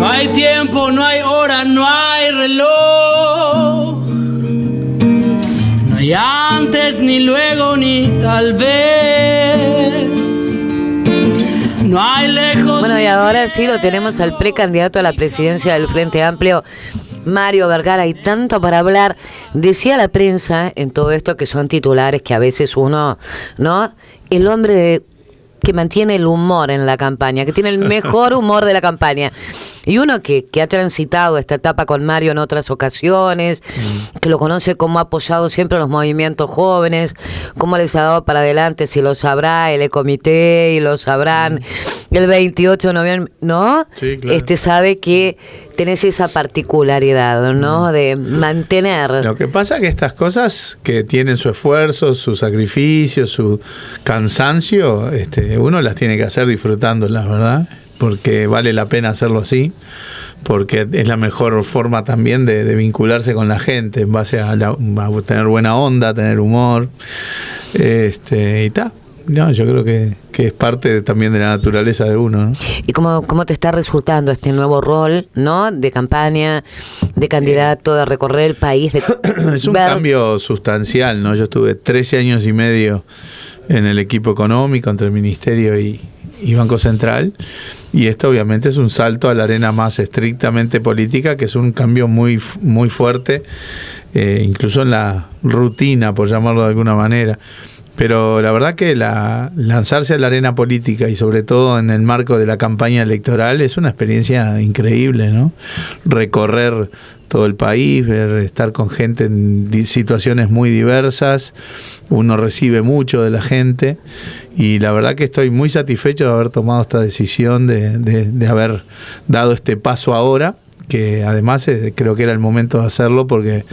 No hay tiempo, no hay hora, no hay reloj. No hay antes, ni luego, ni tal vez. No hay lejos. Bueno, y ahora sí lo tenemos al precandidato a la presidencia del Frente Amplio, Mario Vergara. Hay tanto para hablar. Decía la prensa en todo esto que son titulares que a veces uno, ¿no? El hombre que mantiene el humor en la campaña, que tiene el mejor humor de la campaña. Y uno que ha transitado esta etapa con Mario en otras ocasiones, que lo conoce, como ha apoyado siempre los movimientos jóvenes, cómo les ha dado para adelante, si lo sabrá el comité y lo sabrán el 28 de noviembre, ¿no? Sí, claro. Sabe que tenés esa particularidad, ¿no? De mantener. Lo que pasa es que estas cosas que tienen su esfuerzo, su sacrificio, su cansancio, uno las tiene que hacer disfrutándolas, ¿verdad? Porque vale la pena hacerlo así, porque es la mejor forma también de vincularse con la gente, en base a tener buena onda, tener humor, y tal. No, yo creo que es parte también de la naturaleza de uno, ¿no? ¿Y cómo te está resultando este nuevo rol, ¿no? De campaña, de candidato, de recorrer el país. Es un cambio sustancial, ¿no? Yo estuve 13 años y medio en el equipo económico, entre el Ministerio y Banco Central, y esto obviamente es un salto a la arena más estrictamente política, que es un cambio muy, muy fuerte, incluso en la rutina, por llamarlo de alguna manera. Pero la verdad que lanzarse a la arena política, y sobre todo en el marco de la campaña electoral, es una experiencia increíble, ¿no? Recorrer todo el país, estar con gente en situaciones muy diversas, uno recibe mucho de la gente, y la verdad que estoy muy satisfecho de haber tomado esta decisión, de haber dado este paso ahora, que además creo que era el momento de hacerlo, porque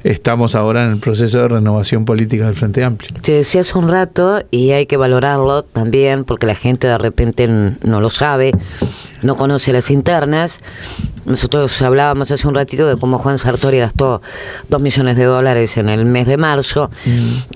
estamos ahora en el proceso de renovación política del Frente Amplio. Te decía hace un rato, y hay que valorarlo también, porque la gente de repente no lo sabe, no conoce las internas. Nosotros hablábamos hace un ratito de cómo Juan Sartori gastó $2 millones en el mes de marzo.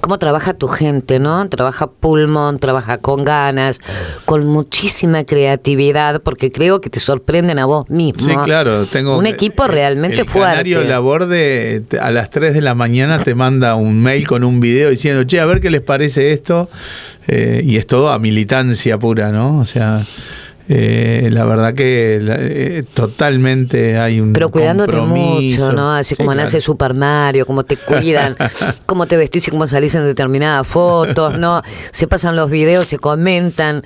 Cómo trabaja tu gente, ¿no? Trabaja pulmón, trabaja con ganas, con muchísima creatividad, porque creo que te sorprenden a vos mismo. Sí, claro. Tengo un equipo realmente fuerte. El canario Laborde a las 3 de la mañana te manda un mail con un video diciendo, che, a ver qué les parece esto. Y es todo a militancia pura, ¿no? O sea... la verdad que totalmente hay un pero cuidándote compromiso mucho, ¿no? Así como claro. Nace Super Mario, cómo te cuidan, cómo te vestís y cómo salís en determinadas fotos, ¿no? Se pasan los videos, se comentan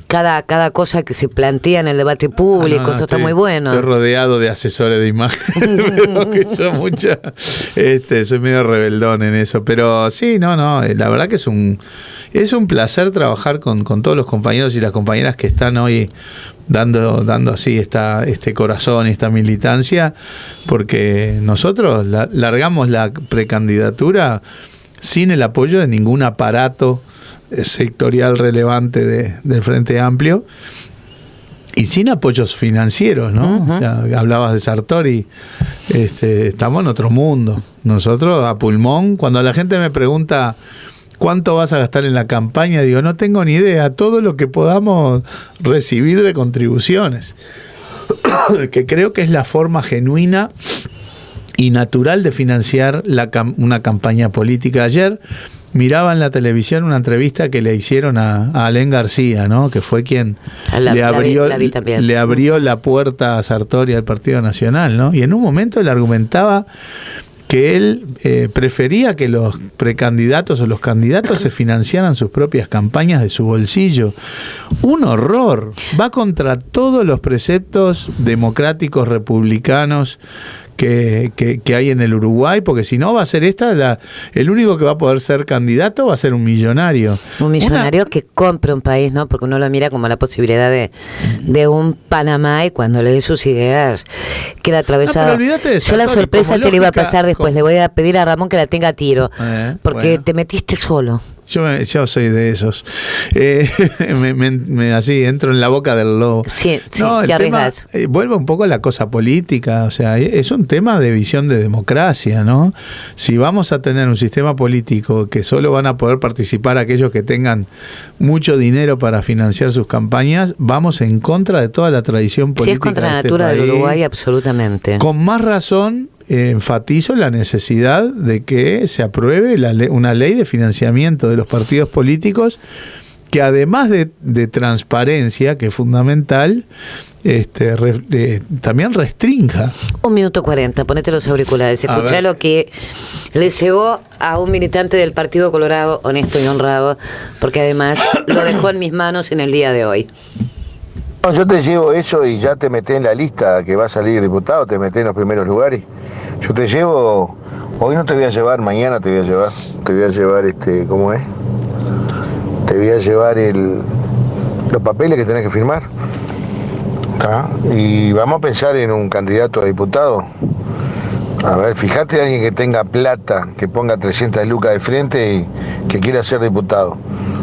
cada cosa que se plantea en el debate público, eso está muy bueno. Estoy rodeado de asesores de imagen, pero que yo soy medio rebeldón en eso, pero sí, no, la verdad que es un placer trabajar con todos los compañeros y las compañeras que están hoy dando así este corazón y esta militancia, porque nosotros largamos la precandidatura sin el apoyo de ningún aparato sectorial relevante del Frente Amplio y sin apoyos financieros, ¿no? Uh-huh. O sea, hablabas de Sartori, estamos en otro mundo. Nosotros a pulmón, cuando la gente me pregunta ¿cuánto vas a gastar en la campaña? Digo, no tengo ni idea, todo lo que podamos recibir de contribuciones, que creo que es la forma genuina y natural de financiar una campaña política. Ayer miraba en la televisión una entrevista que le hicieron a Alén García, ¿no? Que fue quien le abrió la puerta a Sartori al Partido Nacional, ¿no? Y en un momento él argumentaba que él prefería que los precandidatos o los candidatos se financiaran sus propias campañas de su bolsillo. Un horror. Va contra todos los preceptos democráticos republicanos que hay en el Uruguay, porque si no va a ser el único que va a poder ser candidato va a ser un millonario. Un millonario que compre un país, ¿no? Porque uno lo mira como la posibilidad de un Panamá, y cuando lee sus ideas queda atravesado. Yo la sorpresa que le iba a pasar después, le voy a pedir a Ramón que la tenga a tiro, porque te metiste solo. Yo soy de esos. Así entro en la boca del lobo. Sí, No, el te tema, arriesgas. vuelve un poco a la cosa política. O sea, es un tema de visión de democracia, ¿no? Si vamos a tener un sistema político que solo van a poder participar aquellos que tengan mucho dinero para financiar sus campañas, vamos en contra de toda la tradición política. Si es contra la de este natura del país. Uruguay, absolutamente. Con más razón, enfatizo la necesidad de que se apruebe una ley de financiamiento de los partidos políticos que, además de transparencia, que es fundamental, también restrinja. 1 minuto 40, ponete los auriculares. Escuchá lo que le llegó a un militante del Partido Colorado, honesto y honrado, porque además lo dejó en mis manos en el día de hoy. No, yo te llevo eso y ya te meté en la lista que va a salir diputado, te meté en los primeros lugares. Yo te llevo, hoy no te voy a llevar, mañana te voy a llevar. Te voy a llevar, ¿cómo es? Te voy a llevar los papeles que tenés que firmar. ¿Tá? Y vamos a pensar en un candidato a diputado. A ver, fíjate a alguien que tenga plata, que ponga 300 lucas de frente y que quiera ser diputado.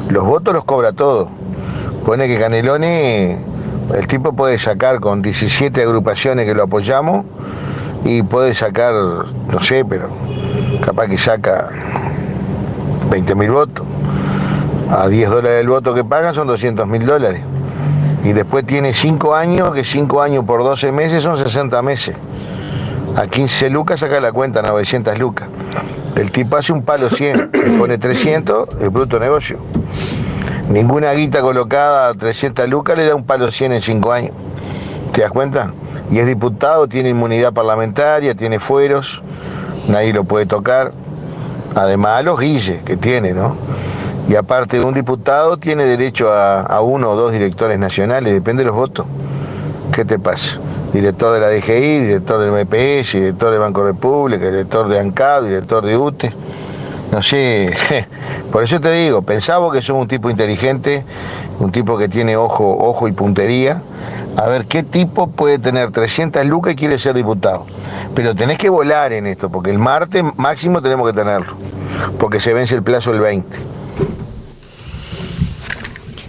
Los votos los cobra todo. Pone que Caneloni, el tipo puede sacar con 17 agrupaciones que lo apoyamos y puede sacar, no sé, pero capaz que saca 20.000 votos. A $10 el voto que pagan son $200.000. Y después tiene 5 años, que 5 años por 12 meses son 60 meses. A 15 lucas saca la cuenta, 900 lucas. El tipo hace un palo 100, le pone 300, el bruto negocio. Ninguna guita colocada a 300 lucas le da un palo 100 en 5 años. ¿Te das cuenta? Y es diputado, tiene inmunidad parlamentaria, tiene fueros, nadie lo puede tocar. Además, los guilles que tiene, ¿no? Y aparte de un diputado, tiene derecho a 1 o 2 directores nacionales, depende de los votos. ¿Qué te pasa? Director de la DGI, director del MPS, director del Banco República, director de ANCAD, director de UTE. No sé, por eso te digo, pensaba que sos un tipo inteligente, un tipo que tiene ojo y puntería. A ver, ¿qué tipo puede tener 300 lucas y quiere ser diputado? Pero tenés que volar en esto, porque el martes máximo tenemos que tenerlo, porque se vence el plazo el 20.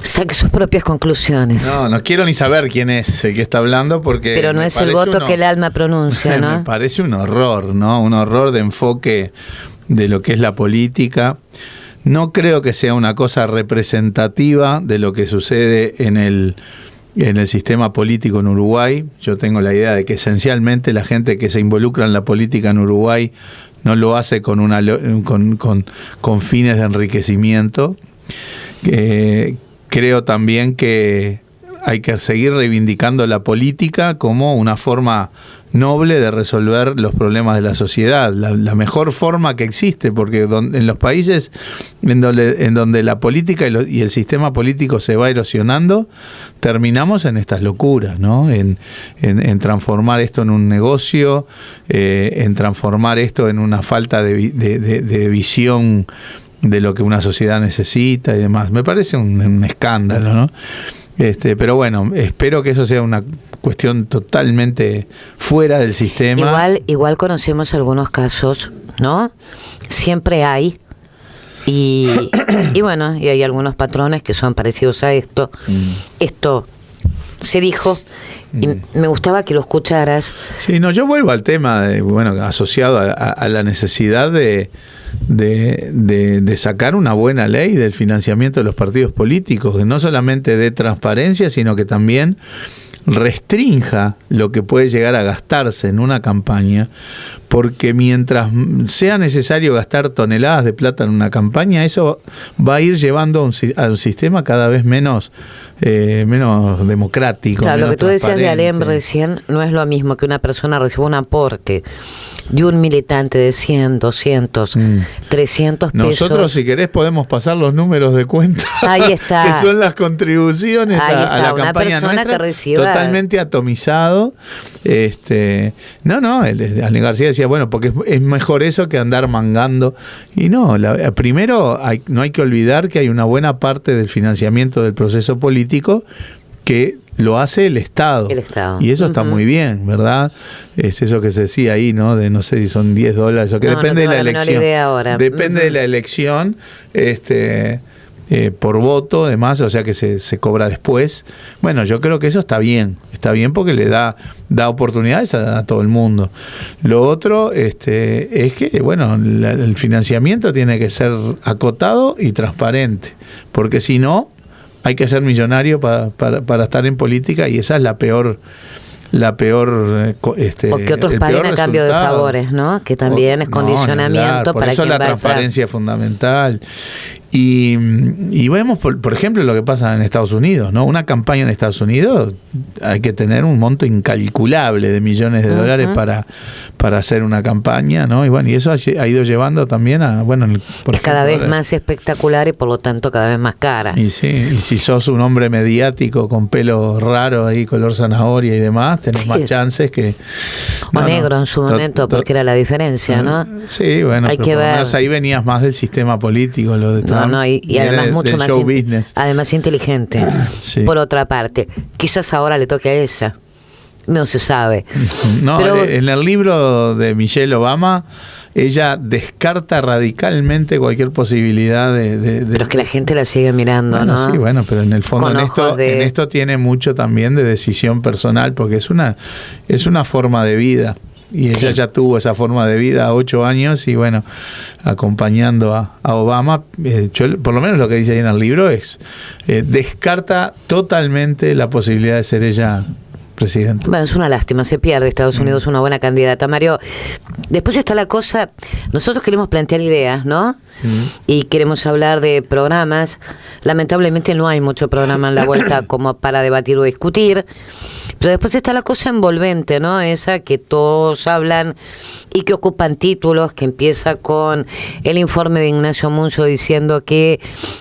Saque sus propias conclusiones. No quiero ni saber quién es el que está hablando, porque... Pero no es el voto que el alma pronuncia, ¿no? Me parece un horror, ¿no? Un horror de enfoque de lo que es la política. No creo que sea una cosa representativa de lo que sucede en el sistema político en Uruguay. Yo tengo la idea de que esencialmente la gente que se involucra en la política en Uruguay no lo hace con fines de enriquecimiento. Creo también que hay que seguir reivindicando la política como una forma noble de resolver los problemas de la sociedad, la mejor forma que existe, porque en los países en donde la política y el sistema político se va erosionando, terminamos en estas locuras, ¿no? En transformar esto en un negocio, en transformar esto en una falta de visión de lo que una sociedad necesita y demás. Me parece un escándalo, ¿no? Pero bueno, espero que eso sea una cuestión totalmente fuera del sistema. Igual conocemos algunos casos, ¿no? Siempre hay. Y bueno, y hay algunos patrones que son parecidos a esto. Esto se dijo y me gustaba que lo escucharas. Sí, no, yo vuelvo al tema asociado a la necesidad de sacar una buena ley del financiamiento de los partidos políticos, que no solamente dé transparencia, sino que también restrinja lo que puede llegar a gastarse en una campaña, porque mientras sea necesario gastar toneladas de plata en una campaña, eso va a ir llevando a un sistema cada vez menos democrático. Claro, lo que tú decías de Alem transparente. recién no es lo mismo que una persona reciba un aporte de un militante de 100, 200, 300 pesos. Nosotros, si querés, podemos pasar los números de cuenta. Ahí está. Que son las contribuciones a la una campaña persona nuestra. que reciba... Totalmente atomizado. Ale García decía, bueno, porque es mejor eso que andar mangando. Y no, primero no hay que olvidar que hay una buena parte del financiamiento del proceso político que lo hace el Estado. El Estado. Y eso está muy bien, ¿verdad? Es eso que se decía ahí, ¿no? De no sé si son $10, o que No, depende no de la tengo la menor elección. idea ahora. Depende de la elección, por voto, además, o sea que se cobra después. Bueno, yo creo que eso está bien porque le da oportunidades a todo el mundo. Lo otro es que, bueno, el financiamiento tiene que ser acotado y transparente, porque si no, hay que ser millonario para estar en política, y esa es la peor porque otros paguen a cambio de favores, ¿no? Que también es condicionamiento por para eso quien la vaya. transparencia es fundamental. Y vemos, por ejemplo, lo que pasa en Estados Unidos, ¿no? Una campaña en Estados Unidos hay que tener un monto incalculable de millones de dólares para hacer una campaña, ¿no? Y bueno, y eso ha ido llevando también a, bueno, es cada vez más espectacular y por lo tanto cada vez más cara. Y sí, y si sos un hombre mediático con pelo raro ahí, color zanahoria y demás, tenés más chances que... O negro en su momento, porque era la diferencia, ¿no? Sí, bueno, hay pero que por lo ver. menos ahí venías más del sistema político, lo de Trump. Y además mucho más show business. además inteligente. Sí. Por otra parte, quizás ahora le toque a ella. No se sabe. No, pero, en el libro de Michelle Obama, ella descarta radicalmente cualquier posibilidad de pero es que la gente la sigue mirando, bueno, ¿no? sí, bueno, pero en el fondo Con en esto tiene mucho también de decisión personal, porque es una forma de vida. Y ella ya tuvo esa forma de vida 8 años y bueno, acompañando a Obama, yo, por lo menos lo que dice ahí en el libro es, descarta totalmente la posibilidad de ser ella presidenta. Bueno, es una lástima, se pierde Estados Unidos una buena candidata. Mario, después está la cosa, nosotros queremos plantear ideas, ¿no? Y queremos hablar de programas. Lamentablemente no hay mucho programa en la vuelta como para debatir o discutir. Pero después está la cosa envolvente, ¿no? Esa que todos hablan y que ocupan títulos, que empieza con el informe de Ignacio Munzo diciendo que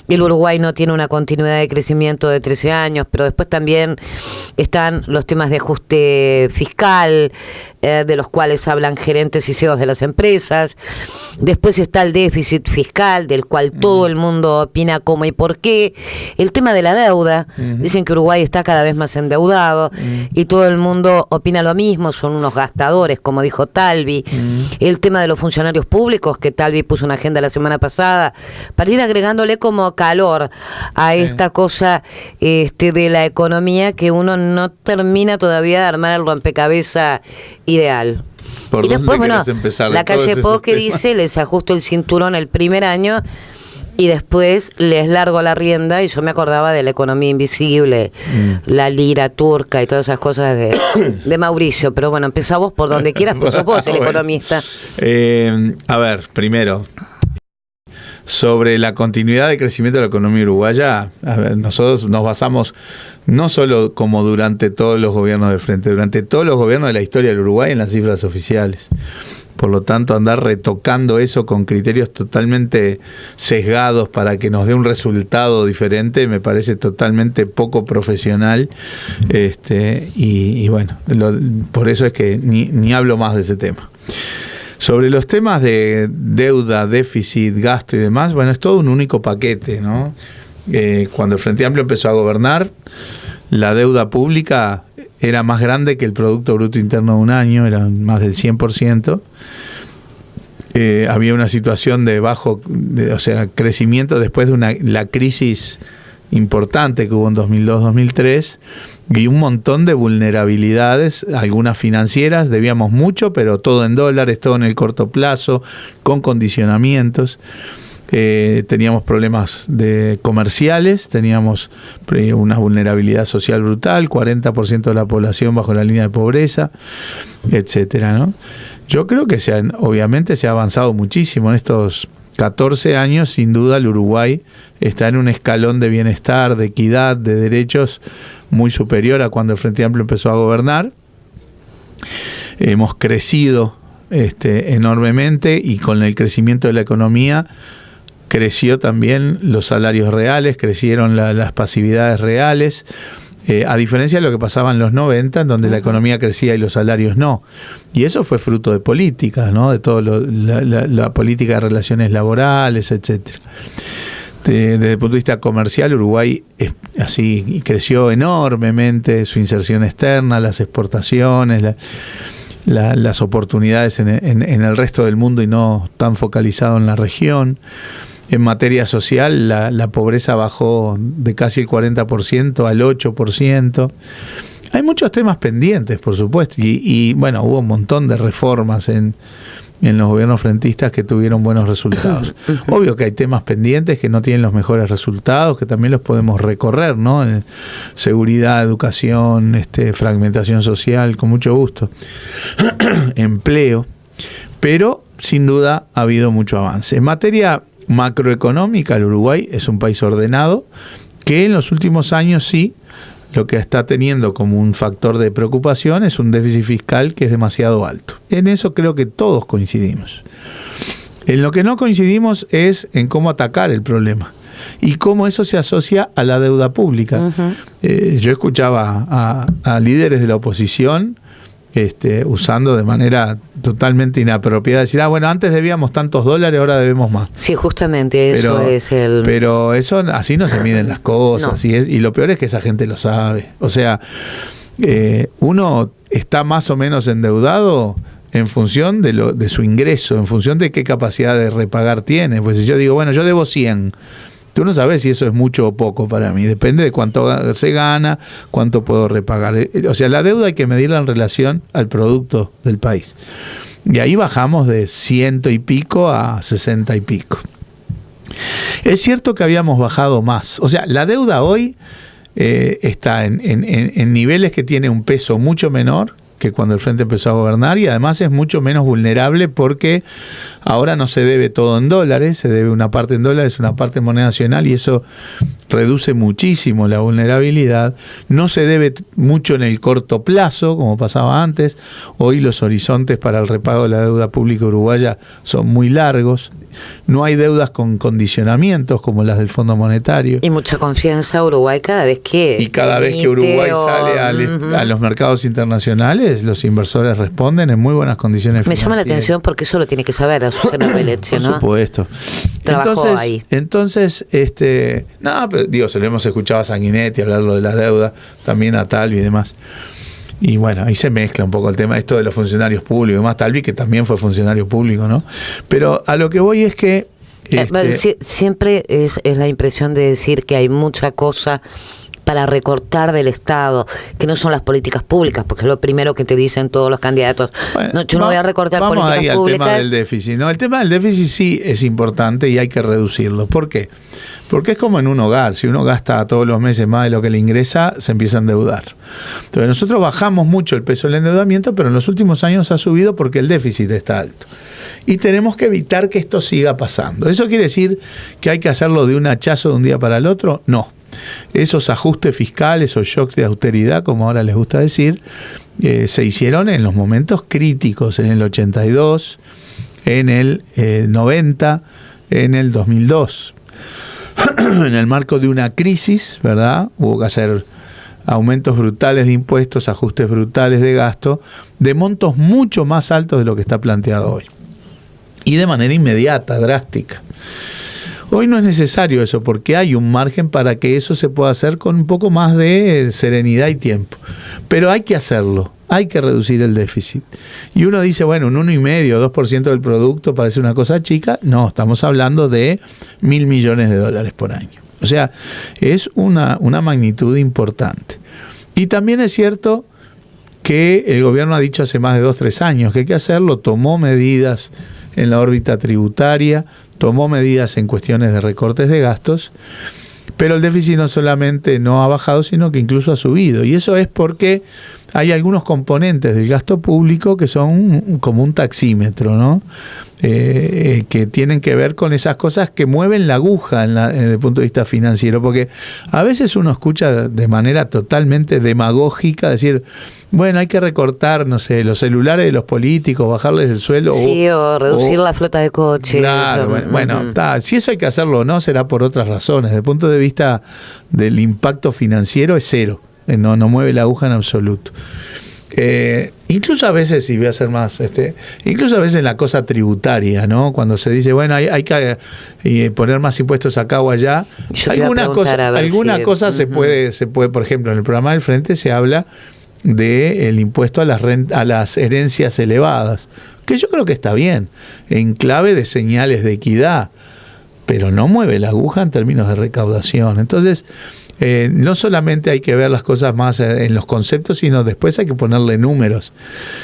el Uruguay no tiene una continuidad de crecimiento de 13 años, pero después también están los temas de ajuste fiscal, de los cuales hablan gerentes y CEOs de las empresas. Después está el déficit fiscal, del cual todo el mundo opina cómo y por qué. El tema de la deuda, dicen que Uruguay está cada vez más endeudado, y todo el mundo opina lo mismo, son unos gastadores, como dijo Talvi. El tema de los funcionarios públicos, que Talvi puso una agenda la semana pasada, para ir agregándole como calor a esta cosa de la economía, que uno no termina todavía de armar el rompecabezas ideal. ¿Por Y después, dónde bueno, querés empezar? la calle Po que tema? dice, les ajusto el cinturón el primer año y después les largo la rienda, y yo me acordaba de la economía invisible, la lira turca y todas esas cosas de Mauricio. Pero bueno, empezá vos por donde quieras, pues sos vos el economista. A ver, primero, sobre la continuidad de crecimiento de la economía uruguaya, a ver, nosotros nos basamos no solo como durante todos los gobiernos del Frente, durante todos los gobiernos de la historia del Uruguay en las cifras oficiales. Por lo tanto, andar retocando eso con criterios totalmente sesgados para que nos dé un resultado diferente me parece totalmente poco profesional. Y bueno, por eso es que ni hablo más de ese tema. Sobre los temas de deuda, déficit, gasto y demás, bueno, es todo un único paquete, ¿no? Cuando el Frente Amplio empezó a gobernar, la deuda pública era más grande que el Producto Bruto Interno de un año, era más del 100%. Había una situación de bajo, crecimiento después de la crisis importante que hubo en 2002-2003, y un montón de vulnerabilidades, algunas financieras, debíamos mucho, pero todo en dólares, todo en el corto plazo, con condicionamientos. Teníamos problemas comerciales, teníamos una vulnerabilidad social brutal, 40% de la población bajo la línea de pobreza, etcétera, ¿no? Yo creo que obviamente se ha avanzado muchísimo en estos 14 años. Sin duda el Uruguay está en un escalón de bienestar, de equidad, de derechos muy superior a cuando el Frente Amplio empezó a gobernar. Hemos crecido enormemente, y con el crecimiento de la economía creció también los salarios reales, crecieron las pasividades reales, a diferencia de lo que pasaba en los 90, en donde la economía crecía y los salarios no. Y eso fue fruto de políticas, ¿no? De toda la política de relaciones laborales, etcétera. Desde el punto de vista comercial, Uruguay así creció enormemente, su inserción externa, las exportaciones, las oportunidades en el resto del mundo y no tan focalizado en la región. En materia social, la pobreza bajó de casi el 40% al 8%. Hay muchos temas pendientes, por supuesto, y bueno, hubo un montón de reformas en los gobiernos frentistas que tuvieron buenos resultados. Obvio que hay temas pendientes que no tienen los mejores resultados, que también los podemos recorrer, ¿no? Seguridad, educación, fragmentación social, con mucho gusto. Empleo, pero sin duda ha habido mucho avance. En materia macroeconómica, el Uruguay es un país ordenado que en los últimos años sí, lo que está teniendo como un factor de preocupación es un déficit fiscal que es demasiado alto. En eso creo que todos coincidimos. En lo que no coincidimos es en cómo atacar el problema y cómo eso se asocia a la deuda pública. Yo escuchaba a líderes de la oposición usando de manera totalmente inapropiada, decir, bueno, antes debíamos tantos dólares, ahora debemos más. Sí, justamente eso es el... Pero eso, así no se miden las cosas, no. Y lo peor es que esa gente lo sabe. O sea, uno está más o menos endeudado en función de su ingreso, en función de qué capacidad de repagar tiene. Pues si yo digo, bueno, yo debo 100, tú no sabes si eso es mucho o poco para mí. Depende de cuánto se gana, cuánto puedo repagar. O sea, la deuda hay que medirla en relación al producto del país. Y ahí bajamos de 100 y pico a 60 y pico. Es cierto que habíamos bajado más. O sea, la deuda hoy está en niveles que tiene un peso mucho menor que cuando el Frente empezó a gobernar, y además es mucho menos vulnerable porque ahora no se debe todo en dólares, se debe una parte en dólares, una parte en moneda nacional, y eso reduce muchísimo la vulnerabilidad. No se debe mucho en el corto plazo, como pasaba antes. Hoy los horizontes para el repago de la deuda pública uruguaya son muy largos. No hay deudas con condicionamientos como las del Fondo Monetario. Y mucha confianza a Uruguay cada vez que... Y cada vez que Uruguay sale a los mercados internacionales, los inversores responden en muy buenas condiciones financieras. Me llama la atención porque eso lo tiene que saber Azucena Pelletier, ¿no? Por supuesto. Trabajó ahí. Entonces, no, pero digo, se lo hemos escuchado a Sanguinetti hablarlo de las deudas, también a Talvi y demás. Y bueno, ahí se mezcla un poco el tema, esto de los funcionarios públicos, y demás, Talvi, que también fue funcionario público, ¿no? Pero a lo que voy es que... Siempre es la impresión de decir que hay mucha cosa para recortar del Estado, que no son las políticas públicas, porque es lo primero que te dicen todos los candidatos. Bueno, no, yo no voy a recortar políticas públicas. Vamos ahí al tema del déficit, ¿no? El tema del déficit sí es importante y hay que reducirlo. ¿Por qué? Porque es como en un hogar. Si uno gasta todos los meses más de lo que le ingresa, se empieza a endeudar. Entonces nosotros bajamos mucho el peso del endeudamiento, pero en los últimos años ha subido porque el déficit está alto. Y tenemos que evitar que esto siga pasando. ¿Eso quiere decir que hay que hacerlo de un hachazo de un día para el otro? No. Esos ajustes fiscales o shocks de austeridad, como ahora les gusta decir, se hicieron en los momentos críticos, en el 82, en el 90, en el 2002. En el marco de una crisis, ¿verdad? Hubo que hacer aumentos brutales de impuestos, ajustes brutales de gasto, de montos mucho más altos de lo que está planteado hoy. Y de manera inmediata, drástica. Hoy no es necesario eso, porque hay un margen para que eso se pueda hacer con un poco más de serenidad y tiempo. Pero hay que hacerlo, hay que reducir el déficit. Y uno dice, bueno, un 1,5% o 2% del producto parece una cosa chica. No, estamos hablando de $1.000 millones por año. O sea, es una magnitud importante. Y también es cierto que el gobierno ha dicho hace más de 2-3 años que hay que hacerlo, tomó medidas en la órbita tributaria, tomó medidas en cuestiones de recortes de gastos, pero el déficit no solamente no ha bajado, sino que incluso ha subido. Y eso es porque hay algunos componentes del gasto público que son como un taxímetro, ¿no? Que tienen que ver con esas cosas que mueven la aguja desde el punto de vista financiero, porque a veces uno escucha de manera totalmente demagógica decir, bueno, hay que recortar, no sé, los celulares de los políticos, bajarles el sueldo. Sí, o reducir la flota de coches. Claro, bueno, si eso hay que hacerlo o no, será por otras razones. Desde el punto de vista del impacto financiero es cero, no mueve la aguja en absoluto. Incluso a veces, y voy a ser más, incluso a veces en la cosa tributaria, ¿no? Cuando se dice, bueno, hay que poner más impuestos acá o allá, alguna cosa se puede, por ejemplo, en el programa del Frente se habla del impuesto a las herencias elevadas, que yo creo que está bien, en clave de señales de equidad, pero no mueve la aguja en términos de recaudación. Entonces, no solamente hay que ver las cosas más en los conceptos, sino después hay que ponerle números.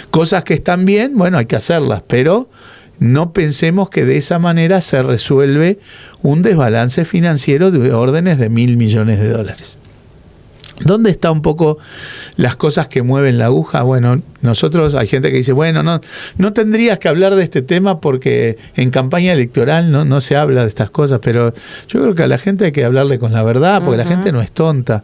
Cosas que están bien, bueno, hay que hacerlas, pero no pensemos que de esa manera se resuelve un desbalance financiero de órdenes de $1.000 millones. ¿Dónde está un poco las cosas que mueven la aguja? Bueno, nosotros, hay gente que dice, bueno, no tendrías que hablar de este tema porque en campaña electoral no se habla de estas cosas, pero yo creo que a la gente hay que hablarle con la verdad, porque la gente no es tonta.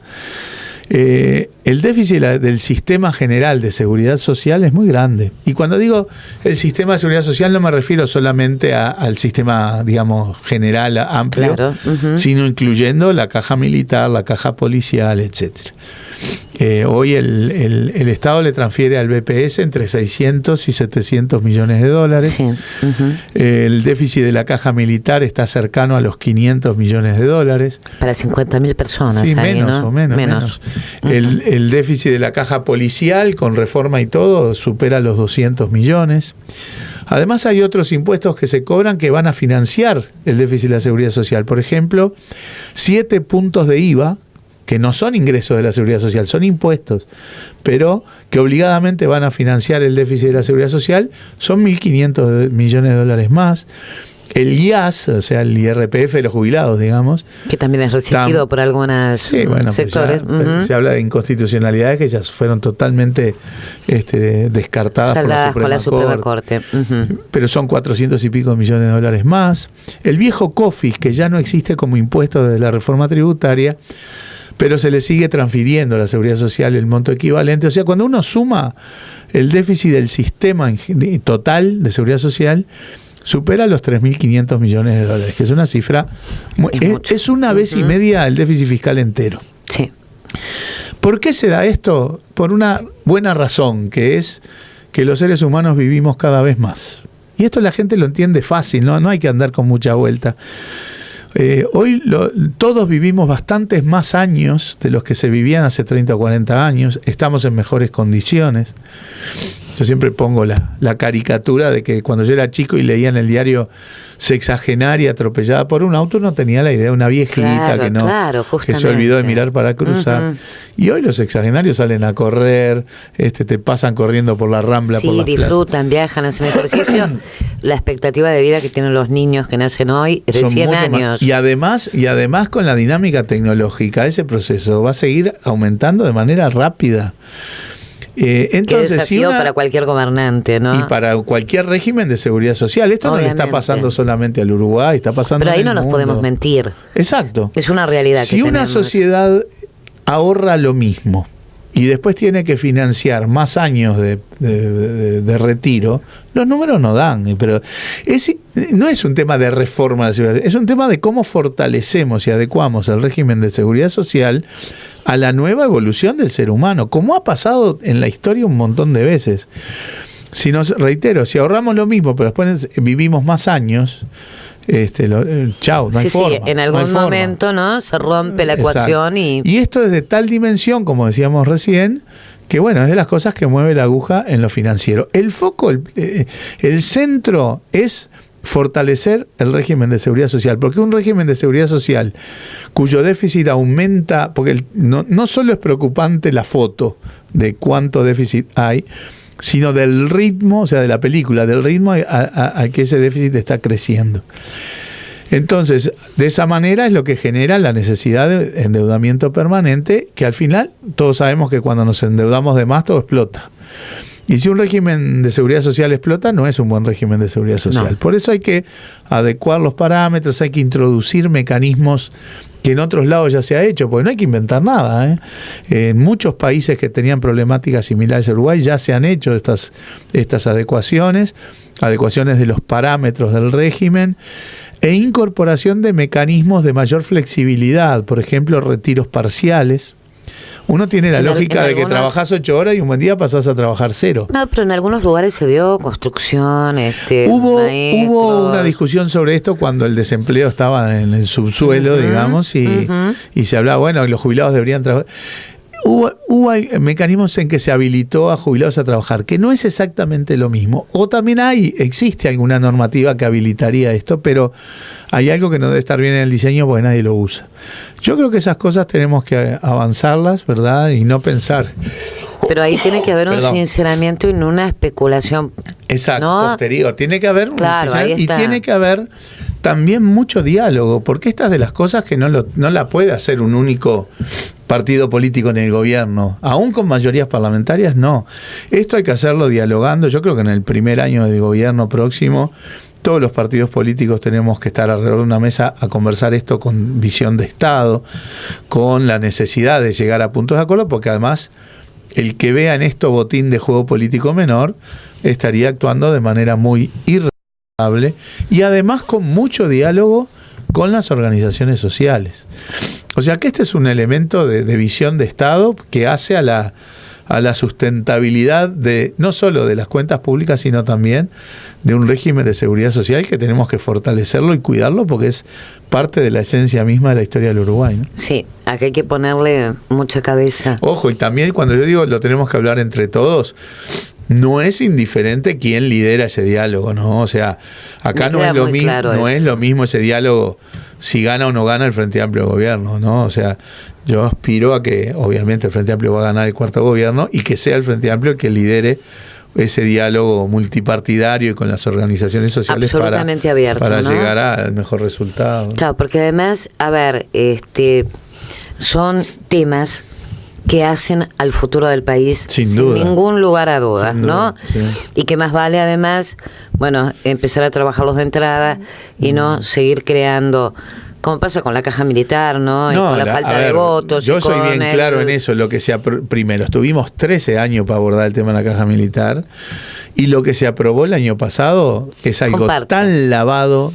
El déficit del sistema general de seguridad social es muy grande. Y cuando digo el sistema de seguridad social no me refiero solamente al sistema, digamos, general, amplio, claro, sino incluyendo la caja militar, la caja policial, etcétera. Hoy el Estado le transfiere al BPS entre 600 y 700 millones de dólares. Sí. El déficit de la caja militar está cercano a los 500 millones de dólares. Para 50.000 personas. Sí, ahí, menos, ¿no? o menos. El déficit de la caja policial, con reforma y todo, supera los 200 millones. Además hay otros impuestos que se cobran que van a financiar el déficit de la seguridad social. Por ejemplo, 7 puntos de IVA, que no son ingresos de la seguridad social, son impuestos, pero que obligadamente van a financiar el déficit de la seguridad social, son 1.500 millones de dólares más. El IAS, o sea, el IRPF de los jubilados, digamos. Que también es resistido por algunos sectores. Pues ya, se habla de inconstitucionalidades que ya fueron totalmente descartadas por la Suprema Corte. Pero son 400 y pico millones de dólares más. El viejo COFIS, que ya no existe como impuesto desde la reforma tributaria, pero se le sigue transfiriendo a la seguridad social el monto equivalente. O sea, cuando uno suma el déficit del sistema total de seguridad social, supera los 3.500 millones de dólares, que es una cifra, es una vez y media el déficit fiscal entero. Sí. ¿Por qué se da esto? Por una buena razón, que es que los seres humanos vivimos cada vez más. Y esto la gente lo entiende fácil, no hay que andar con mucha vuelta. Hoy todos vivimos bastantes más años de los que se vivían hace 30 o 40 años, estamos en mejores condiciones. Yo siempre pongo la caricatura de que cuando yo era chico y leía en el diario sexagenaria atropellada por un auto, no tenía la idea de una viejita que se olvidó de mirar para cruzar. Y hoy los sexagenarios salen a correr, te pasan corriendo por la Rambla, por las disfrutan, viajan, hacen ejercicio. La expectativa de vida que tienen los niños que nacen hoy es de 100 años. Y además con la dinámica tecnológica, ese proceso va a seguir aumentando de manera rápida. Entonces, qué desafío para cualquier gobernante, ¿no? Y para cualquier régimen de seguridad social. Esto obviamente no le está pasando solamente al Uruguay, está pasando pero ahí en el no nos mundo. Podemos mentir. Exacto. Es una realidad. Si una sociedad ahorra lo mismo y después tiene que financiar más años de retiro, los números no dan. Pero no es un tema de reforma de la seguridad, es un tema de cómo fortalecemos y adecuamos el régimen de seguridad social a la nueva evolución del ser humano, como ha pasado en la historia un montón de veces. Si ahorramos lo mismo, pero después vivimos más años, chau, no hay forma. Sí, en algún momento, ¿no? Se rompe la ecuación. Y esto es de tal dimensión, como decíamos recién, que bueno, es de las cosas que mueve la aguja en lo financiero. El foco, el centro es fortalecer el régimen de seguridad social, porque un régimen de seguridad social cuyo déficit aumenta, porque no solo es preocupante la foto de cuánto déficit hay, sino del ritmo, o sea, de la película, del ritmo a que ese déficit está creciendo. Entonces, de esa manera es lo que genera la necesidad de endeudamiento permanente, que al final todos sabemos que cuando nos endeudamos de más todo explota. Y si un régimen de seguridad social explota, no es un buen régimen de seguridad social. No. Por eso hay que adecuar los parámetros, hay que introducir mecanismos que en otros lados ya se ha hecho, porque no hay que inventar nada. En muchos países que tenían problemáticas similares a Uruguay ya se han hecho estas adecuaciones de los parámetros del régimen e incorporación de mecanismos de mayor flexibilidad, por ejemplo, retiros parciales Uno tiene la lógica de que algunos... trabajás 8 horas y un buen día pasás a trabajar 0. No, pero en algunos lugares se dio construcción, Hubo una discusión sobre esto cuando el desempleo estaba en el subsuelo, digamos, y se hablaba, bueno, los jubilados deberían trabajar. Hubo mecanismos en que se habilitó a jubilados a trabajar, que no es exactamente lo mismo. O también existe alguna normativa que habilitaría esto, pero hay algo que no debe estar bien en el diseño porque nadie lo usa. Yo creo que esas cosas tenemos que avanzarlas, ¿verdad? Y no pensar. Pero ahí tiene que haber un sinceramiento y no una especulación. Exacto, ¿no? posterior. Tiene que haber ahí está. Y tiene que haber también mucho diálogo, porque estas de las cosas que no la puede hacer un único partido político en el gobierno, aún con mayorías parlamentarias, no. Esto hay que hacerlo dialogando. Yo creo que en el primer año del gobierno próximo todos los partidos políticos tenemos que estar alrededor de una mesa a conversar esto con visión de Estado, con la necesidad de llegar a puntos de acuerdo, porque además el que vea en esto botín de juego político menor estaría actuando de manera muy irresponsable y además con mucho diálogo con las organizaciones sociales. O sea que este es un elemento de visión de Estado que hace a la sustentabilidad de no solo de las cuentas públicas, sino también de un régimen de seguridad social que tenemos que fortalecerlo y cuidarlo porque es parte de la esencia misma de la historia del Uruguay, ¿no? Sí, aquí hay que ponerle mucha cabeza. Ojo, y también cuando yo digo lo tenemos que hablar entre todos, no es indiferente quién lidera ese diálogo, ¿no? O sea, acá no es lo mismo ese diálogo si gana o no gana el Frente Amplio de Gobierno, ¿no? O sea, yo aspiro a que obviamente el Frente Amplio va a ganar el cuarto gobierno y que sea el Frente Amplio el que lidere ese diálogo multipartidario y con las organizaciones sociales absolutamente abierto, para ¿no? llegar al mejor resultado. Claro, porque además, a ver, son temas que hacen al futuro del país sin ningún lugar a dudas, ¿no? Sí. Y que más vale además, bueno, empezar a trabajarlos de entrada y no seguir creando, como pasa con la caja militar, ¿no? Y con la falta de votos. Yo soy bien claro en eso. Lo que primero, estuvimos 13 años para abordar el tema de la caja militar y lo que se aprobó el año pasado es algo tan lavado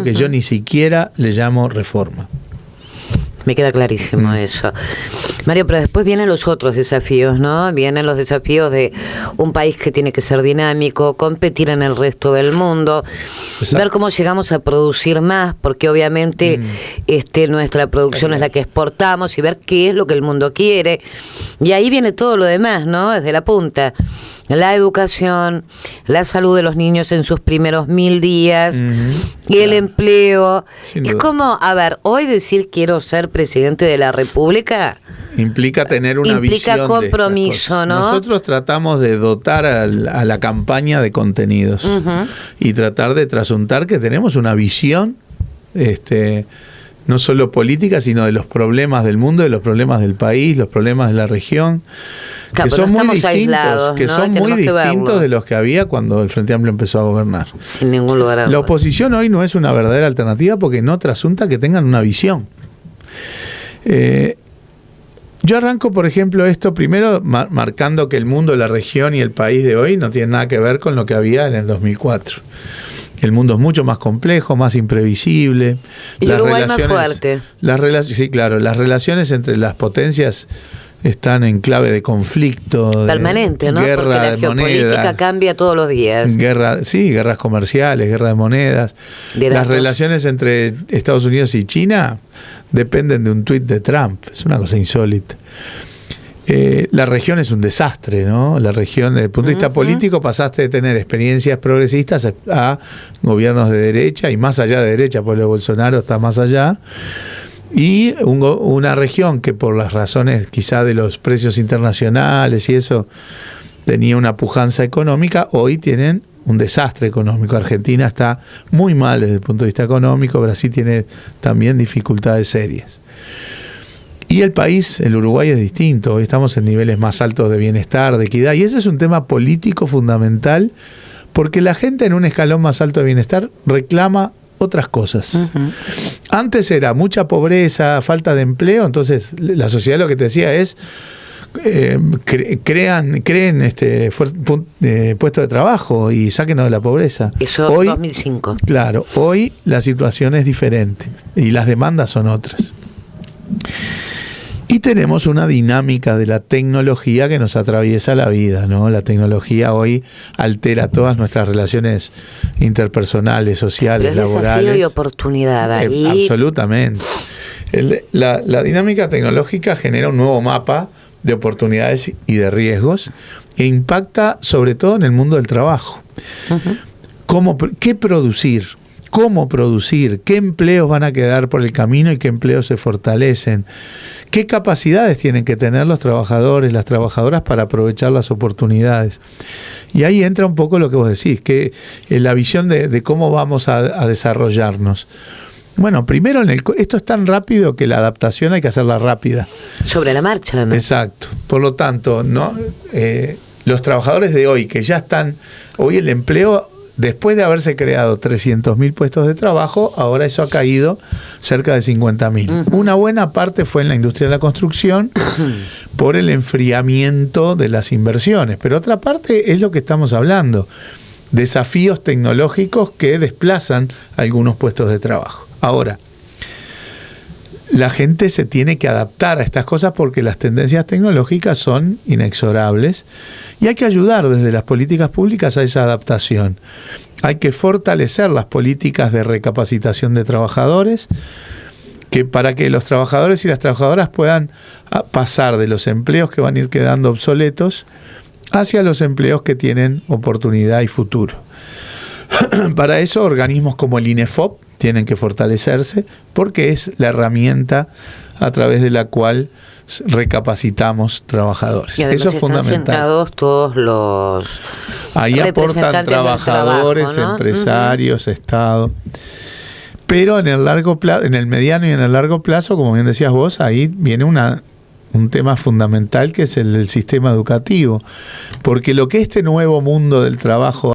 que yo ni siquiera le llamo reforma. Me queda clarísimo eso. Mario, pero después vienen los otros desafíos, ¿no? Vienen los desafíos de un país que tiene que ser dinámico, competir en el resto del mundo, ver cómo llegamos a producir más, porque obviamente nuestra producción es la que exportamos y ver qué es lo que el mundo quiere. Y ahí viene todo lo demás, ¿no? Desde la punta. La educación, la salud de los niños en sus primeros 1000 días, y el empleo. Es como, a ver, hoy decir quiero ser presidente de la República implica tener una visión. Implica compromiso, ¿no? Nosotros tratamos de dotar a la campaña de contenidos y tratar de trasuntar que tenemos una visión no solo política, sino de los problemas del mundo, de los problemas del país, los problemas de la región, claro, que son muy distintos, aislados, que ¿no? son muy distintos de los que había cuando el Frente Amplio empezó a gobernar. Sin ningún lugar a dudas. La oposición hoy no es una verdadera alternativa porque no trasunta que tengan una visión. Yo arranco, por ejemplo, esto primero marcando que el mundo, la región y el país de hoy no tienen nada que ver con lo que había en el 2004. El mundo es mucho más complejo, más imprevisible. Y las Uruguay más fuerte. Sí, claro. Las relaciones entre las potencias están en clave de conflicto. Permanente, ¿no? Guerra, porque la geopolítica cambia todos los días. Guerras comerciales, guerra de monedas. Las relaciones entre Estados Unidos y China dependen de un tuit de Trump. Es una cosa insólita. La región es un desastre, ¿no? La región, desde el punto de vista político, pasaste de tener experiencias progresistas a gobiernos de derecha, y más allá de derecha, porque Bolsonaro está más allá. Y una región que por las razones quizá de los precios internacionales y eso tenía una pujanza económica, hoy tienen un desastre económico. Argentina está muy mal desde el punto de vista económico, Brasil tiene también dificultades serias. Y el país, el Uruguay, es distinto. Hoy estamos en niveles más altos de bienestar, de equidad, y ese es un tema político fundamental, porque la gente en un escalón más alto de bienestar reclama otras cosas. Antes era mucha pobreza, falta de empleo, entonces la sociedad lo que te decía es creen puestos de trabajo y sáquenos de la pobreza. Eso hoy, 2005. Claro, hoy la situación es diferente y las demandas son otras. Y Y tenemos una dinámica de la tecnología que nos atraviesa la vida, ¿no? La tecnología hoy altera todas nuestras relaciones interpersonales, sociales, Pero es laborales. desafío y oportunidad ahí. Absolutamente. La dinámica tecnológica genera un nuevo mapa de oportunidades y de riesgos e impacta sobre todo en el mundo del trabajo. ¿Qué producir? ¿Cómo producir? ¿Qué empleos van a quedar por el camino y qué empleos se fortalecen? ¿Qué capacidades tienen que tener los trabajadores, las trabajadoras para aprovechar las oportunidades? Y ahí entra un poco lo que vos decís, que la visión de cómo vamos a desarrollarnos. Bueno, primero, esto es tan rápido que la adaptación hay que hacerla rápida. Sobre la marcha, ¿no? Exacto. Por lo tanto, los trabajadores de hoy, que ya están, hoy el empleo, después de haberse creado 300.000 puestos de trabajo, ahora eso ha caído cerca de 50.000. Una buena parte fue en la industria de la construcción por el enfriamiento de las inversiones, pero otra parte es lo que estamos hablando, desafíos tecnológicos que desplazan algunos puestos de trabajo. Ahora, la gente se tiene que adaptar a estas cosas porque las tendencias tecnológicas son inexorables y hay que ayudar desde las políticas públicas a esa adaptación. Hay que fortalecer las políticas de recapacitación de trabajadores para que los trabajadores y las trabajadoras puedan pasar de los empleos que van a ir quedando obsoletos hacia los empleos que tienen oportunidad y futuro. Para eso, organismos como el INEFOP tienen que fortalecerse porque es la herramienta a través de la cual recapacitamos trabajadores. Y además eso es fundamental. Sentados todos los ahí aportan trabajadores, trabajo, ¿no? Empresarios, Estado. Pero en el largo plazo, en el mediano y en el largo plazo, como bien decías vos, ahí viene un tema fundamental que es el del sistema educativo. Porque lo que este nuevo mundo del trabajo